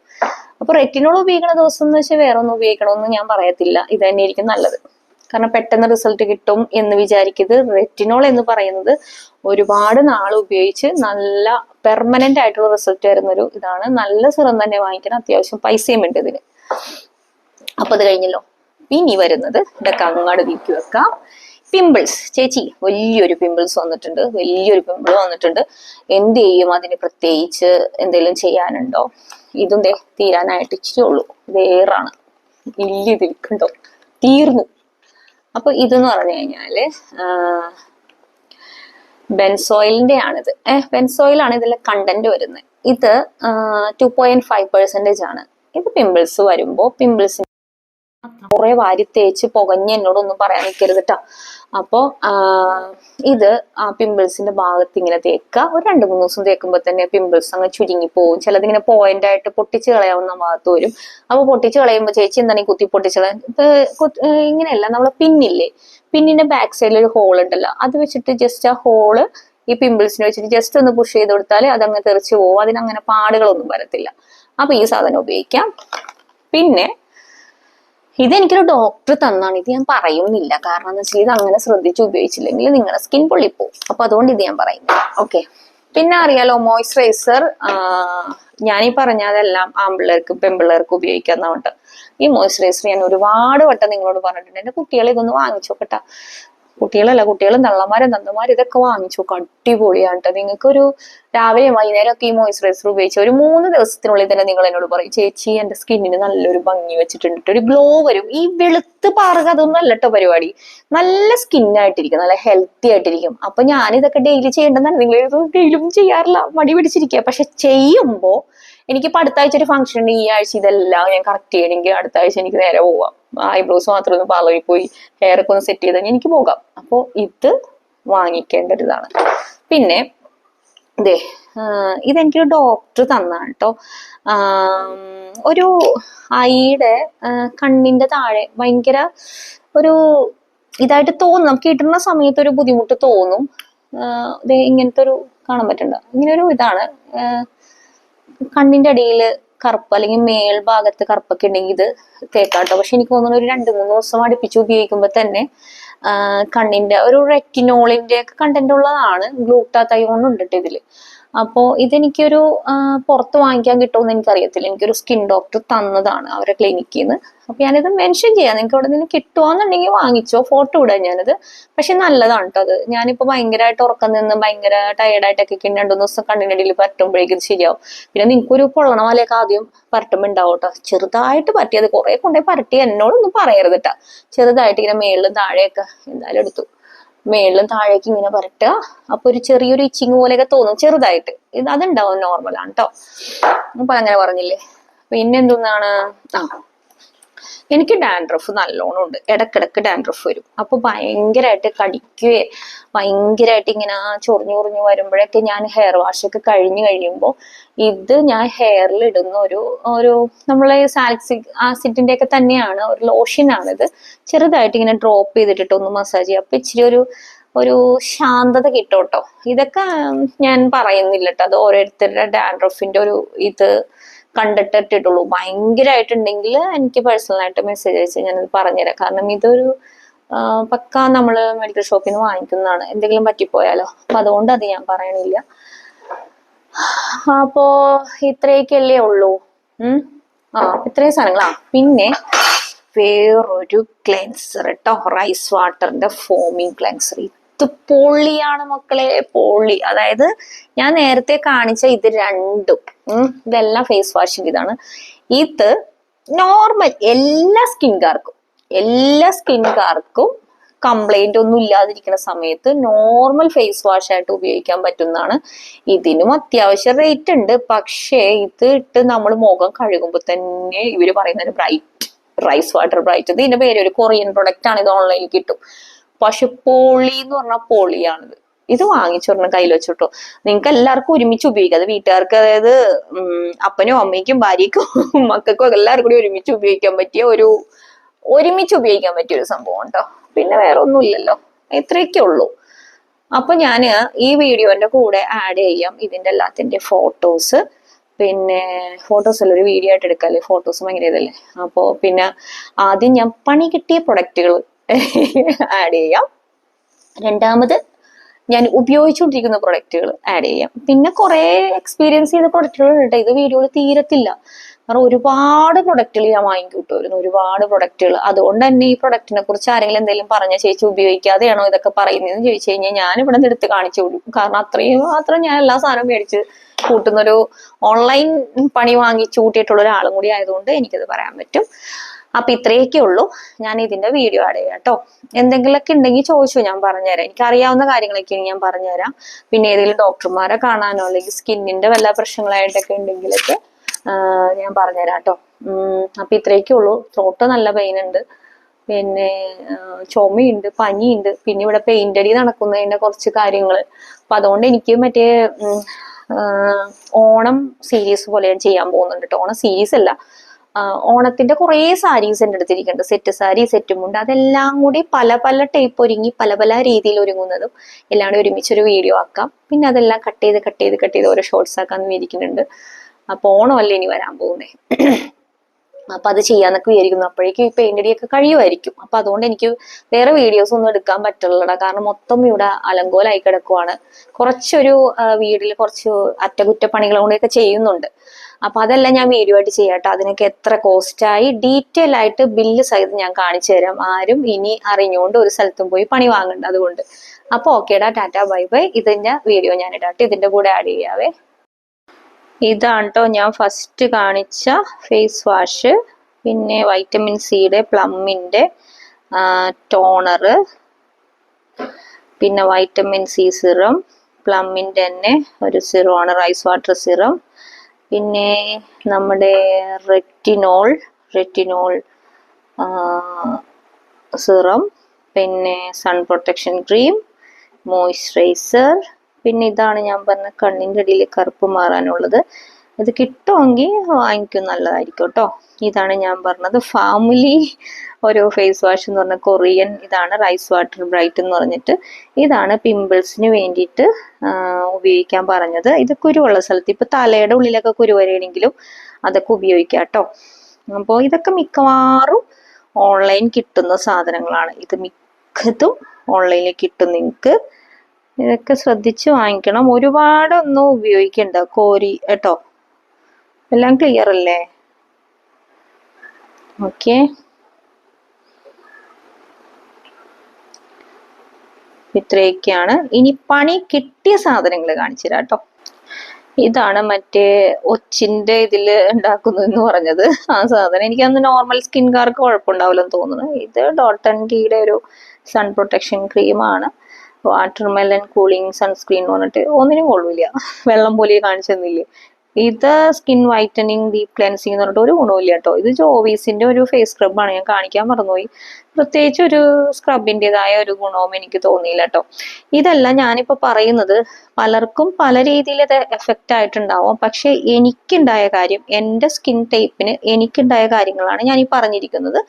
അപ്പൊ റെറ്റിനോൾ ഉപയോഗിക്കുന്ന ദിവസം എന്ന് വെച്ചാൽ വേറെ ഒന്നും ഉപയോഗിക്കണമെന്ന് ഞാൻ പറയത്തില്ല. ഇത് തന്നെയായിരിക്കും നല്ലത്. കാരണം പെട്ടെന്ന് റിസൾട്ട് കിട്ടും എന്ന് വിചാരിക്കരുത്. റെറ്റിനോൾ എന്ന് പറയുന്നത് ഒരുപാട് നാൾ ഉപയോഗിച്ച് നല്ല പെർമനന്റ് ആയിട്ടുള്ള റിസൾട്ട് വരുന്നൊരു ഇതാണ്. നല്ല സിറം തന്നെ വാങ്ങിക്കണം. അത്യാവശ്യം പൈസയും ഉണ്ട് ഇതിന്. അപ്പൊ അത് കഴിഞ്ഞല്ലോ. ഇനി വരുന്നത് ഇതൊക്കെ അങ്ങോട്ട് നീക്കി വെക്കാം. പിമ്പിൾസ്. ചേച്ചി വലിയൊരു പിമ്പിൾസ് വന്നിട്ടുണ്ട്, വലിയൊരു പിമ്പിൾ വന്നിട്ടുണ്ട്. എന്ത് ചെയ്യും? അതിന് പ്രത്യേകിച്ച് എന്തെങ്കിലും ചെയ്യാനുണ്ടോ? ഇതും തീരാനായിട്ട് ഇച്ചിരി ഉള്ളൂ. വേറാണ് ഇതിൽ കണ്ടോ, തീർന്നു. അപ്പൊ ഇതെന്ന് പറഞ്ഞു കഴിഞ്ഞാല് ബെൻസോയിലിന്റെ ആണിത്. ബെൻസോയിലാണ് ഇതിലെ കണ്ടന്റ് വരുന്നത്. ഇത് 2.5% ആണ്. ഇത് പിമ്പിൾസ് വരുമ്പോ പിമ്പിൾസ് കുറെ വാരി തേച്ച് പുകഞ്ഞ് എന്നോടൊന്നും പറയാൻ നിൽക്കരുത് കേട്ടോ. അപ്പോ ഇത് ആ പിമ്പിൾസിന്റെ ഭാഗത്ത് ഇങ്ങനെ തേക്കുക. ഒരു 2-3 ദിവസം തേക്കുമ്പോൾ തന്നെ പിമ്പിൾസ് അങ്ങ് ചുരുങ്ങി പോകും. ചിലതിങ്ങനെ പോയിന്റ് ആയിട്ട് പൊട്ടിച്ച് കളയാവുന്ന ഭാഗത്ത് വരും. അപ്പൊ പൊട്ടിച്ച് കളയുമ്പോൾ ചേച്ചി എന്താണ് ഈ കുത്തി പൊട്ടിച്ച് കളയാൻ? ഇങ്ങനെയല്ല, നമ്മളെ പിന്നില്ലേ, പിന്നിന്റെ ബാക്ക് സൈഡിൽ ഒരു ഹോൾ ഉണ്ടല്ലോ, അത് വെച്ചിട്ട് ജസ്റ്റ് ആ ഹോള് ഈ പിമ്പിൾസിനെ വെച്ചിട്ട് ജസ്റ്റ് ഒന്ന് പുഷ് ചെയ്ത് കൊടുത്താൽ അതങ്ങ് തെറിച്ച് പോകും. അതിനങ്ങനെ പാടുകളൊന്നും വരത്തില്ല. അപ്പൊ ഈ സാധനം ഉപയോഗിക്കാം. പിന്നെ ഇതെനിക്കൊരു ഡോക്ടർ തന്നാണ്. ഇത് ഞാൻ പറയുന്നില്ല, കാരണം എന്ന് വെച്ചാൽ ഇത് അങ്ങനെ ശ്രദ്ധിച്ച് ഉപയോഗിച്ചില്ലെങ്കിൽ നിങ്ങളുടെ സ്കിൻ പൊള്ളിപ്പോവും. അപ്പൊ അതുകൊണ്ട് ഇത് ഞാൻ പറയുന്നില്ല. ഓക്കെ. പിന്നെ അറിയാലോ മോയ്സ്ചറൈസർ, ഞാനീ പറഞ്ഞതെല്ലാം ആൺപിള്ളേർക്കും പെൺപിള്ളേർക്കും ഉപയോഗിക്കാവുന്നതുകൊണ്ട് ഈ മോയ്സ്ചറൈസർ ഞാൻ ഒരുപാട് വട്ടം നിങ്ങളോട് പറഞ്ഞിട്ടുണ്ട്. എന്റെ കുട്ടികളെ ഇതൊന്ന് വാങ്ങിച്ചോക്കട്ടെ. കുട്ടികളും തള്ളമാരും തന്തമാരും ഇതൊക്കെ വാങ്ങിച്ചു നോക്കുക. അടിപൊളിയാണ്. നിങ്ങൾക്കൊരു രാവിലെയും വൈകുന്നേരം ഒക്കെ ഈ മോയ്സ്ചറൈസർ ഉപയോഗിച്ച് ഒരു 3 ദിവസത്തിനുള്ളിൽ തന്നെ നിങ്ങൾ എന്നോട് പറയും, ചേച്ചി എന്റെ സ്കിന്നിന് നല്ലൊരു ഭംഗി വെച്ചിട്ടുണ്ട്, ഒരു ഗ്ലോ വരും. ഈ വെളുത്ത് പാറുക അതൊന്നും അല്ല കേട്ടോ പരിപാടി. നല്ല സ്കിന്നായിട്ടിരിക്കും, നല്ല ഹെൽത്തി ആയിട്ടിരിക്കും. അപ്പൊ ഞാനിതൊക്കെ ഡെയിലി ചെയ്യേണ്ടതാണ്. നിങ്ങൾ ഡെയിലും ചെയ്യാറില്ല, മടി പിടിച്ചിരിക്കുക. പക്ഷെ ചെയ്യുമ്പോ എനിക്കിപ്പോ അടുത്ത ആഴ്ച ഒരു ഫംഗ്ഷൻ ഉണ്ട്, ഈ ആഴ്ച ഇതെല്ലാം ഞാൻ കറക്റ്റ് ചെയ്യണമെങ്കിൽ അടുത്ത ആഴ്ച എനിക്ക് നേരെ പോവാം. ഐബ്രോസ് മാത്രം ഒന്ന് പാർലറിൽ പോയി ഹെയർ ഒക്കെ ഒന്ന് സെറ്റ് ചെയ്താൽ എനിക്ക് പോകാം. അപ്പോ ഇത് വാങ്ങിക്കേണ്ട ഒരു ഇതാണ്. പിന്നെ ഇതെനിക്കൊരു ഡോക്ടർ തന്നാണ് കേട്ടോ. ഒരു ഐയുടെ കണ്ണിന്റെ താഴെ ഭയങ്കര ഒരു ഇതായിട്ട് തോന്നും. നമുക്ക് ഇടുന്ന സമയത്ത് ഒരു ബുദ്ധിമുട്ട് തോന്നും. ഇങ്ങനത്തെ ഒരു കാണാൻ പറ്റണ്ട, ഇങ്ങനെ ഒരു ഇതാണ് കണ്ണിന്റെ അടിയിൽ കറുപ്പ് അല്ലെങ്കിൽ മേൽഭാഗത്ത് കറുപ്പൊക്കെ ഉണ്ടെങ്കിൽ ഇത് തേക്കാട്ടോ. പക്ഷെ എനിക്ക് തോന്നുന്നു ഒരു 2-3 ദിവസം അടുപ്പിച്ച് ഉപയോഗിക്കുമ്പോൾ തന്നെ കണ്ണിന്റെ ഒരു റെറ്റിനോളിന്റെ ഒക്കെ കണ്ടന്റ് ഉള്ളതാണ്. ഗ്ലൂട്ടാത്തയോൺ ഉണ്ട് ഇതില്. അപ്പോൾ ഇതെനിക്കൊരു പുറത്ത് വാങ്ങിക്കാൻ കിട്ടുമെന്ന് എനിക്കറിയത്തില്ല. എനിക്കൊരു സ്കിൻ ഡോക്ടർ തന്നതാണ് അവരുടെ ക്ലിനിക്കിൽ നിന്ന്. അപ്പൊ ഞാനിത് മെൻഷൻ ചെയ്യാം. നിങ്ങൾക്ക് അവിടെ നിന്ന് കിട്ടുവാന്നുണ്ടെങ്കിൽ വാങ്ങിച്ചോ, ഫോട്ടോ ഇടാൻ ഞാനത്. പക്ഷെ നല്ലതാണ് കേട്ടോ അത്. ഞാനിപ്പോ ഭയങ്കരമായിട്ട് ഉറക്കം നിന്ന് ഭയങ്കര ടയർഡായിട്ടൊക്കെ 2-3 ദിവസം കണ്ണിനടിയിൽ പറ്റുമ്പോഴേക്കും ഇത് ശരിയാവും. പിന്നെ നിങ്ങൾക്കൊരു പൊള്ളണ പോലെയൊക്കെ ആദ്യം പരട്ടുമ്പോൾ ഉണ്ടാവും കേട്ടോ. ചെറുതായിട്ട് പറ്റിയത് കുറെ കൊണ്ടേ പരട്ടി എന്നോടൊന്നും പറയരുത് കേട്ടോ. ചെറുതായിട്ട് ഇങ്ങനെ മേളിലും താഴെയൊക്കെ എന്തായാലും എടുത്തു. മേളിലും താഴേക്ക് ഇങ്ങനെ പരട്ടുക. അപ്പൊ ഒരു ചെറിയൊരു ഇച്ചിങ് പോലെയൊക്കെ തോന്നും ചെറുതായിട്ട്. അതുണ്ടാവും, നോർമലാണ് കേട്ടോ. അപ്പൊ അങ്ങനെ പറഞ്ഞില്ലേ. പിന്നെ എന്താണ്, എനിക്ക് ഡാൻഡ്രഫ് നല്ലോണം ഉണ്ട്. ഇടക്കിടക്ക് ഡാൻഡ്രഫ് വരും. അപ്പൊ ഭയങ്കരമായിട്ട് കടിക്കുകയെ ഭയങ്കരമായിട്ട് ഇങ്ങനെ ചൊറിഞ്ഞു വരുമ്പോഴൊക്കെ ഞാൻ ഹെയർ വാഷ് ഒക്കെ കഴിഞ്ഞ് കഴിയുമ്പോൾ ഇത് ഞാൻ ഹെയറിൽ ഇടുന്ന ഒരു നമ്മളെ സാലിസിക് ആസിഡിന്റെ ഒക്കെ തന്നെയാണ്, ഒരു ലോഷനാണിത്. ചെറുതായിട്ട് ഇങ്ങനെ ഡ്രോപ്പ് ചെയ്തിട്ട് ഒന്ന് മസാജ് ചെയ്യുക. അപ്പൊ ഇച്ചിരി ഒരു ശാന്തത കിട്ടും കേട്ടോ. ഇതൊക്കെ ഞാൻ പറയുന്നില്ല കേട്ടോ, അത് ഓരോരുത്തരുടെ ഡാൻഡ്രഫിന്റെ ഒരു ഇത് കണ്ടിട്ടിട്ടുള്ളൂ. ഭയങ്കരമായിട്ടുണ്ടെങ്കിൽ എനിക്ക് പേഴ്സണലായിട്ട് മെസ്സേജ് അയച്ച് ഞാനത് പറഞ്ഞുതരാം. കാരണം ഇതൊരു പക്ക നമ്മള് മെഡിക്കൽ ഷോപ്പിൽ നിന്ന് വാങ്ങിക്കുന്നതാണ്. എന്തെങ്കിലും പറ്റിപ്പോയാലോ. അപ്പൊ അതുകൊണ്ട് അത് ഞാൻ പറയണില്ല. അപ്പോ ഇത്രയൊക്കെയല്ലേ ഉള്ളൂ. ഇത്രയും സാധനങ്ങളാ. പിന്നെ വേറൊരു ക്ലെൻസർ കേട്ടോ, റൈസ് വാട്ടറിന്റെ ഫോമിങ് ക്ലെൻസർ. ഇത് പൊള്ളിയാണ് മക്കളെ, പൊള്ളി. അതായത് ഞാൻ നേരത്തെ കാണിച്ച ഇത് രണ്ടും ഇതെല്ലാം ഫേസ് വാഷിന്റെ ഇതാണ്. ഇത് നോർമൽ എല്ലാ സ്കിൻകാർക്കും കംപ്ലൈന്റ് ഒന്നും ഇല്ലാതിരിക്കുന്ന സമയത്ത് നോർമൽ ഫേസ് വാഷ് ആയിട്ട് ഉപയോഗിക്കാൻ പറ്റുന്നതാണ്. ഇതിനും അത്യാവശ്യം റേറ്റ് ഉണ്ട്. പക്ഷേ ഇത് ഇട്ട് നമ്മൾ മുഖം കഴുകുമ്പോൾ തന്നെ ഇവര് പറയുന്നത് റൈസ് വാട്ടർ ബ്രൈറ്റ്, ഇതിന്റെ പേര് ഒരു കൊറിയൻ പ്രൊഡക്റ്റ് ആണ്. ഇത് ഓൺലൈനിൽ കിട്ടും. പക്ഷെ പൊളി എന്ന് പറഞ്ഞാൽ പൊളിയാണിത്. ഇത് വാങ്ങിച്ചൊരെണ്ണം കയ്യിൽ വെച്ചിട്ടോ. നിങ്ങൾക്ക് എല്ലാവർക്കും ഒരുമിച്ച് ഉപയോഗിക്കാം. അത് വീട്ടുകാർക്ക്, അതായത് അപ്പനും അമ്മയ്ക്കും ഭാര്യയ്ക്കും മക്കൾക്കും എല്ലാവർക്കും കൂടി ഒരുമിച്ച് ഉപയോഗിക്കാൻ പറ്റിയ ഒരു സംഭവം കേട്ടോ. പിന്നെ വേറെ ഒന്നും ഇല്ലല്ലോ, ഇത്രയൊക്കെ ഉള്ളൂ. അപ്പൊ ഞാൻ ഈ വീഡിയോന്റെ കൂടെ ആഡ് ചെയ്യാം ഇതിന്റെ എല്ലാത്തിന്റെ ഫോട്ടോസ്. പിന്നെ ഫോട്ടോസ് എല്ലാം ഒരു വീഡിയോ ആയിട്ട് എടുക്കാല്ലേ, ഫോട്ടോസ് ഭയങ്കര ഇതല്ലേ. അപ്പോ പിന്നെ ആദ്യം ഞാൻ പണി കിട്ടിയ പ്രൊഡക്റ്റുകൾ ആഡ് ചെയ്യാം. രണ്ടാമത് ഞാൻ ഉപയോഗിച്ചുകൊണ്ടിരിക്കുന്ന പ്രൊഡക്റ്റുകൾ ആഡ് ചെയ്യാം. പിന്നെ കുറെ എക്സ്പീരിയൻസ് ചെയ്ത പ്രൊഡക്റ്റുകൾ ഉണ്ട്. ഇത് വീഡിയോയിൽ തീരത്തില്ല. കാരണം ഒരുപാട് പ്രൊഡക്റ്റുകൾ ഞാൻ വാങ്ങിക്കൂട്ടുമായിരുന്നു, ഒരുപാട് പ്രൊഡക്റ്റുകൾ. അതുകൊണ്ട് തന്നെ ഈ പ്രൊഡക്റ്റിനെ കുറിച്ച് ആരെങ്കിലും എന്തെങ്കിലും പറഞ്ഞ ചേച്ചി ഉപയോഗിക്കാതെയാണോ ഇതൊക്കെ പറയുന്നതെന്ന് ചോദിച്ചു കഴിഞ്ഞാൽ ഞാൻ ഇവിടെ നിന്ന് എടുത്ത് കാണിച്ചു കൊടുക്കും. കാരണം അത്രയും മാത്രം ഞാൻ എല്ലാ സാധനവും മേടിച്ച് കൂട്ടുന്നൊരു ഓൺലൈൻ പണി വാങ്ങിച്ചു കൂട്ടിയിട്ടുള്ള ഒരാളും കൂടി ആയതുകൊണ്ട് എനിക്കത് പറയാൻ പറ്റും. അപ്പൊ ഇത്രയൊക്കെ ഉള്ളൂ. ഞാൻ ഇതിന്റെ വീഡിയോ ആഡ് ചെയ്യാം കേട്ടോ. എന്തെങ്കിലുമൊക്കെ ഉണ്ടെങ്കിൽ ചോദിച്ചു, ഞാൻ പറഞ്ഞുതരാം. എനിക്ക് അറിയാവുന്ന കാര്യങ്ങളൊക്കെ ഞാൻ പറഞ്ഞുതരാം. പിന്നെ ഏതെങ്കിലും ഡോക്ടർമാരെ കാണാനോ അല്ലെങ്കിൽ സ്കിന്നിന്റെ വല്ല പ്രശ്നങ്ങളായിട്ടൊക്കെ ഉണ്ടെങ്കിലൊക്കെ ഞാൻ പറഞ്ഞുതരാം കേട്ടോ. അപ്പൊ ഇത്രയൊക്കെ ഉള്ളൂ. ത്രോട്ട് നല്ല പെയിൻ ഉണ്ട്, പിന്നെ ചുമയുണ്ട്, പനിയുണ്ട്, പിന്നെ ഇവിടെ പെയിന്റ് അടി നടക്കുന്നതിന്റെ കുറച്ച് കാര്യങ്ങള്. അപ്പൊ അതുകൊണ്ട് എനിക്ക് മറ്റേ ഓണം സീരീസ് പോലെ ഞാൻ ചെയ്യാൻ പോകുന്നുണ്ട് കേട്ടോ. ഓണം സീരീസ് അല്ല, ഓണത്തിന്റെ കുറേ സാരീസ് എൻ്റെ അടുത്തിരിക്കുന്നുണ്ട്. സെറ്റ് സാരി, സെറ്റ് മുണ്ട്, അതെല്ലാം കൂടി പല പല ടൈപ്പ് ഒരുങ്ങി പല പല രീതിയിൽ ഒരുങ്ങുന്നതും എല്ലാം കൂടി ഒരുമിച്ചൊരു വീഡിയോ ആക്കാം. പിന്നെ അതെല്ലാം കട്ട് ചെയ്ത് ഓരോ ഷോർട്സ് ആക്കാന്ന് വിചാരിക്കുന്നുണ്ട്. അപ്പൊ ഓണമല്ലേ ഇനി വരാൻ പോകുന്നേ. അപ്പൊ അത് ചെയ്യാന്നൊക്കെ വിചാരിക്കുന്നു. അപ്പോഴേക്കും ഈ പെയിന്റ് അടിയൊക്കെ കഴിയുമായിരിക്കും. അപ്പൊ അതുകൊണ്ട് എനിക്ക് വേറെ വീഡിയോസ് ഒന്നും എടുക്കാൻ പറ്റുള്ളൂടാ. കാരണം മൊത്തം ഇവിടെ അലങ്കോലായി കിടക്കുവാണ്. കുറച്ചൊരു വീട്ടിൽ കുറച്ച് അറ്റകുറ്റപ്പണികൾ കൊണ്ടൊക്കെ ചെയ്യുന്നുണ്ട്. അപ്പൊ അതെല്ലാം ഞാൻ വീഡിയോ ആയിട്ട് ചെയ്യാട്ടോ. അതിനൊക്കെ എത്ര കോസ്റ്റായി ഡീറ്റെയിൽ ആയിട്ട് ബില്ല് സഹിതം ഞാൻ കാണിച്ചു തരാം. ആരും ഇനി അറിഞ്ഞുകൊണ്ട് ഒരു സ്ഥലത്തും പോയി പണി വാങ്ങണ്ട. അതുകൊണ്ട് അപ്പൊ ഓക്കേടാ, ടാറ്റാ, ബൈ ബൈ. ഇതിന്റെ വീഡിയോ ഞാൻ ഇടാട്ടെ, ഇതിന്റെ കൂടെ ആഡ് ചെയ്യാവേ. ഇതാണ് കേട്ടോ ഞാൻ ഫസ്റ്റ് കാണിച്ച ഫേസ് വാഷ്. പിന്നെ വൈറ്റമിൻ സിയുടെ പ്ലമ്മിന്റെ ടോണറ്, പിന്നെ വൈറ്റമിൻ സി സിറം, പ്ലമ്മിന്റെ തന്നെ ഒരു സിറമാണ്, റൈസ് വാട്ടർ സിറം. പിന്നെ നമ്മുടെ റെറ്റിനോൾ സിറം, പിന്നെ സൺ പ്രൊട്ടക്ഷൻ ക്രീം, മോയ്സ്ചറൈസർ. പിന്നെ ഇതാണ് ഞാൻ പറഞ്ഞ കണ്ണിൻ്റെ അടിയിൽ കറുപ്പ് മാറാനുള്ളത്. ഇത് കിട്ടുമെങ്കിൽ വാങ്ങിക്കും, നല്ലതായിരിക്കും കേട്ടോ. ഇതാണ് ഞാൻ പറഞ്ഞത് ഫാമിലി ഒരു ഫേസ് വാഷ് എന്ന് പറഞ്ഞ കൊറിയൻ. ഇതാണ് റൈസ് വാട്ടർ ബ്രൈറ്റ് എന്ന് പറഞ്ഞിട്ട്. ഇതാണ് പിമ്പിൾസിന് വേണ്ടിയിട്ട് ഉപയോഗിക്കാൻ പറഞ്ഞത്. ഇത് കുരുവുള്ള സ്ഥലത്ത്, ഇപ്പൊ തലയുടെ ഉള്ളിലൊക്കെ കുരു വരെയാണെങ്കിലും അതൊക്കെ ഉപയോഗിക്കാം കേട്ടോ. അപ്പോൾ ഇതൊക്കെ മിക്കവാറും ഓൺലൈൻ കിട്ടുന്ന സാധനങ്ങളാണ്. ഇത് മിക്കതും ഓൺലൈനിൽ കിട്ടും. നിങ്ങൾക്ക് ഇതൊക്കെ ശ്രദ്ധിച്ച് വാങ്ങിക്കണം. ഒരുപാടൊന്നും ഉപയോഗിക്കണ്ട, കോരി കേട്ടോ. എല്ലാം ക്ലിയർ അല്ലേ? ഓക്കെ, ഇത്രയൊക്കെയാണ്. ഇനി പണി കിട്ടിയ സാധനങ്ങൾ കാണിച്ചു തരാം കേട്ടോ. ഇതാണ് മറ്റേ ഒച്ചിന്റെ ഇതില് ഉണ്ടാക്കുന്നതെന്ന് പറഞ്ഞത്. ആ സാധനം എനിക്ക് അന്ന് നോർമൽ സ്കിൻകാർക്ക് കുഴപ്പമുണ്ടാവില്ലെന്ന് തോന്നുന്നു. ഇത് ഡോട്ട് ആൻഡ് കീയുടെ ഒരു സൺ പ്രൊട്ടക്ഷൻ ക്രീമാണ്. വാട്ടർമെലൻ കൂളിംഗ് സൺസ്ക്രീൻ എന്ന് പറഞ്ഞിട്ട് ഒന്നിനും കൊള്ളില്ല, വെള്ളം പോലെ കാണിച്ചു തന്നില്ലേ. ഇത് സ്കിൻ വൈറ്റനിങ് ഡീപ് ക്ലെൻസിങ് എന്ന് പറഞ്ഞിട്ട് ഒരു ഗുണമില്ല കേട്ടോ. ഇത് ജോവീസിന്റെ ഒരു ഫേസ് സ്ക്രബാണ്, ഞാൻ കാണിക്കാൻ മറന്നുപോയി. പ്രത്യേകിച്ച് ഒരു സ്ക്രബിൻ്റെതായ ഒരു ഗുണവും എനിക്ക് തോന്നിയില്ല കേട്ടോ. ഇതെല്ലാം ഞാനിപ്പോൾ പറയുന്നത് പലർക്കും പല രീതിയിൽ ഇത് എഫക്റ്റ് ആയിട്ടുണ്ടാവും. പക്ഷെ എനിക്കുണ്ടായ കാര്യം, എൻ്റെ സ്കിൻ ടൈപ്പിന് എനിക്കുണ്ടായ കാര്യങ്ങളാണ് ഞാൻ ഈ പറഞ്ഞിരിക്കുന്നത്.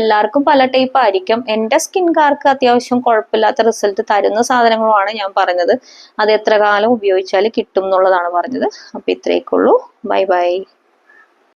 എല്ലാവർക്കും പല ടൈപ്പ് ആയിരിക്കും. എൻ്റെ സ്കിൻകാർക്ക് അത്യാവശ്യം കുഴപ്പമില്ലാത്ത റിസൾട്ട് തരുന്ന സാധനങ്ങളുമാണ് ഞാൻ പറഞ്ഞത്. അത് എത്ര കാലം ഉപയോഗിച്ചാൽ കിട്ടും എന്നുള്ളതാണ് പറഞ്ഞത്. അപ്പൊ ഇത്രയൊക്കെ ഉള്ളൂ. Bye bye.